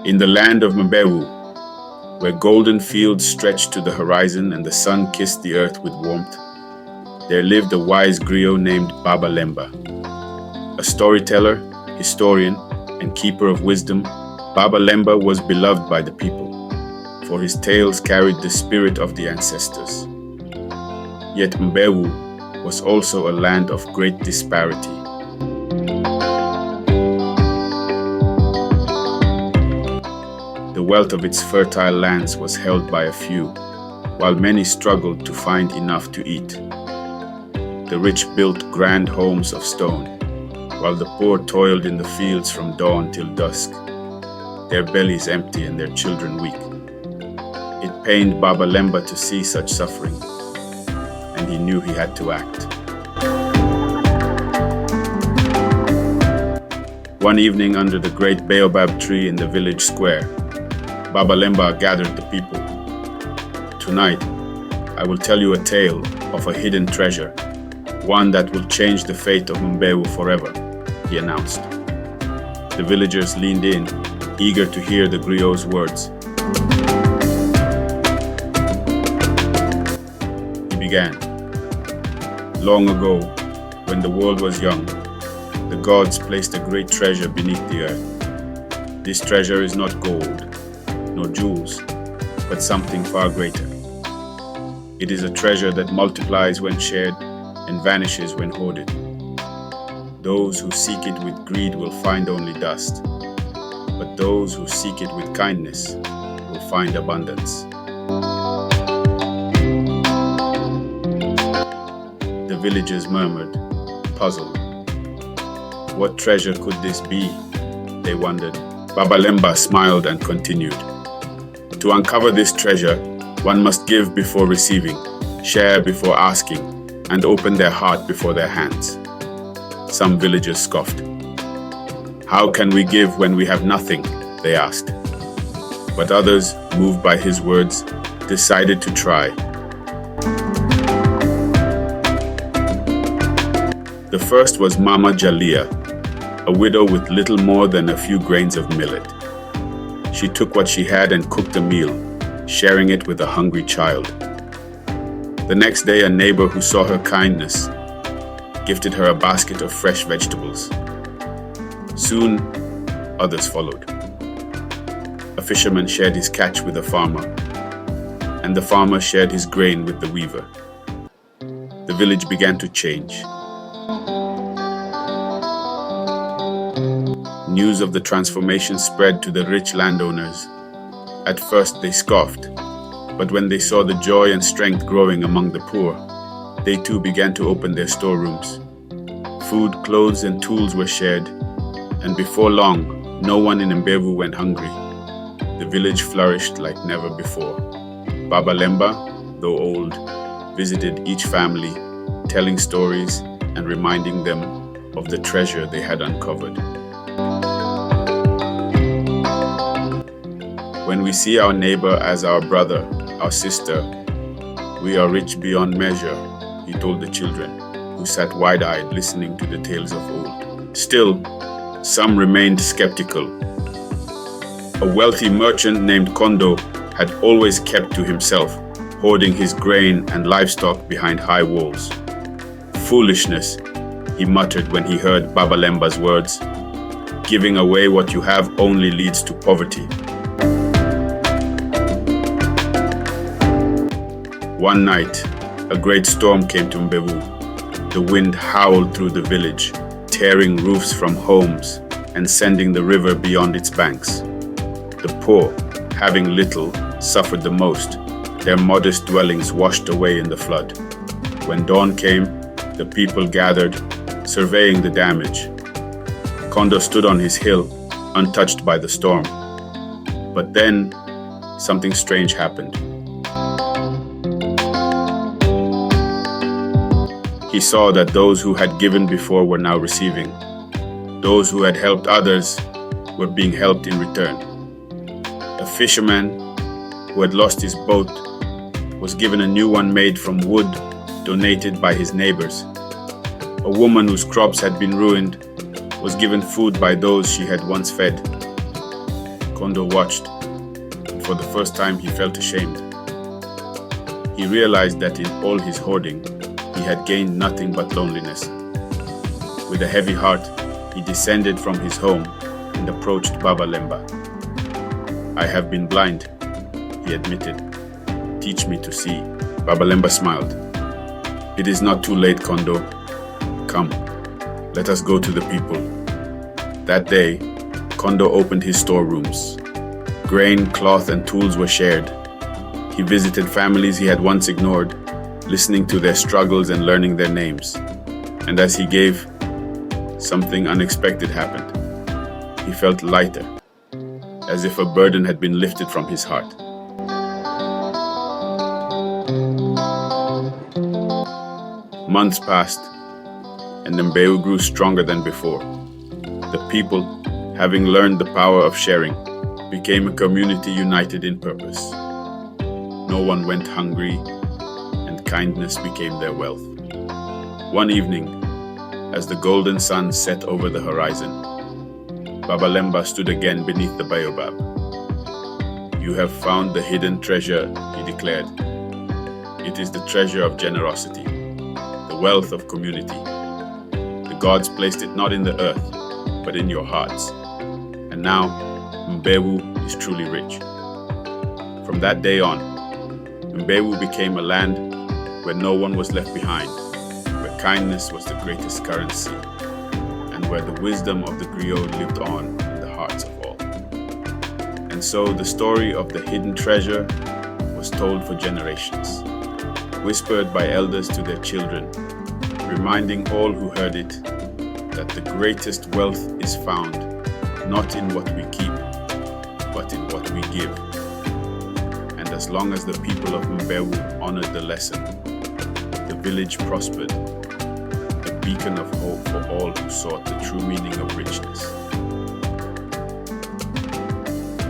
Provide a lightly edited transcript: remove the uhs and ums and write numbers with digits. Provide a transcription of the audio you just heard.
In the land of Mbewu, where golden fields stretched to the horizon and the sun kissed the earth with warmth, there lived a wise griot named Baba Lemba. A storyteller, historian, and keeper of wisdom, Baba Lemba was beloved by the people, for his tales carried the spirit of the ancestors. Yet Mbewu was also a land of great disparity. The wealth of its fertile lands was held by a few, while many struggled to find enough to eat. The rich built grand homes of stone, while the poor toiled in the fields from dawn till dusk, their bellies empty and their children weak. It pained Baba Lemba to see such suffering, and he knew he had to act. One evening under the great baobab tree in the village square, Baba Lemba gathered the people. Tonight, I will tell you a tale of a hidden treasure, one that will change the fate of Mbewu forever, he announced. The villagers leaned in, eager to hear the griot's words. He began. Long ago, when the world was young, the gods placed a great treasure beneath the earth. This treasure is not gold, nor jewels, but something far greater. It is a treasure that multiplies when shared and vanishes when hoarded. Those who seek it with greed will find only dust, but those who seek it with kindness will find abundance. The villagers murmured, puzzled. What treasure could this be? They wondered. Baba Lemba smiled and continued. To uncover this treasure, one must give before receiving, share before asking, and open their heart before their hands. Some villagers scoffed. How can we give when we have nothing? They asked. But others, moved by his words, decided to try. The first was Mama Jalia, a widow with little more than a few grains of millet. She took what she had and cooked a meal, sharing it with a hungry child. The next day, a neighbor who saw her kindness gifted her a basket of fresh vegetables. Soon, others followed. A fisherman shared his catch with a farmer, and the farmer shared his grain with the weaver. The village began to change. News of the transformation spread to the rich landowners. At first they scoffed, but when they saw the joy and strength growing among the poor, they too began to open their storerooms. Food, clothes, and tools were shared, and before long, no one in Mbewu went hungry. The village flourished like never before. Baba Lemba, though old, visited each family, telling stories and reminding them of the treasure they had uncovered. When we see our neighbor as our brother, our sister, we are rich beyond measure, he told the children, who sat wide-eyed listening to the tales of old. Still, some remained skeptical. A wealthy merchant named Kondo had always kept to himself, hoarding his grain and livestock behind high walls. Foolishness, he muttered when he heard Baba Lemba's words. Giving away what you have only leads to poverty. One night, a great storm came to Mbewu. The wind howled through the village, tearing roofs from homes and sending the river beyond its banks. The poor, having little, suffered the most, their modest dwellings washed away in the flood. When dawn came, the people gathered, surveying the damage. Kondo stood on his hill, untouched by the storm. But then, something strange happened. He saw that those who had given before were now receiving. Those who had helped others were being helped in return. A fisherman who had lost his boat was given a new one made from wood donated by his neighbors. A woman whose crops had been ruined was given food by those she had once fed. Kondo watched, and for the first time he felt ashamed. He realized that in all his hoarding, he had gained nothing but loneliness. With a heavy heart, he descended from his home and approached Baba Lemba. "I have been blind," he admitted. "Teach me to see." Baba Lemba smiled. "It is not too late, Kondo. Come, let us go to the people." That day, Kondo opened his storerooms. Grain, cloth, and tools were shared. He visited families he had once ignored, listening to their struggles and learning their names. And as he gave, something unexpected happened. He felt lighter, as if a burden had been lifted from his heart. Months passed, and Mbewu grew stronger than before. The people, having learned the power of sharing, became a community united in purpose. No one went hungry, and kindness became their wealth. One evening, as the golden sun set over the horizon, Baba Lemba stood again beneath the baobab. "You have found the hidden treasure," he declared. "It is the treasure of generosity, the wealth of community. The gods placed it not in the earth, but in your hearts. And now, Mbewu is truly rich." From that day on, Mbewu became a land where no one was left behind, where kindness was the greatest currency, and where the wisdom of the Griot lived on in the hearts of all. And so the story of the hidden treasure was told for generations, whispered by elders to their children, reminding all who heard it that the greatest wealth is found not in what we keep, but in what we give. And as long as the people of Mbewu honored the lesson, the village prospered, a beacon of hope for all who sought the true meaning of richness.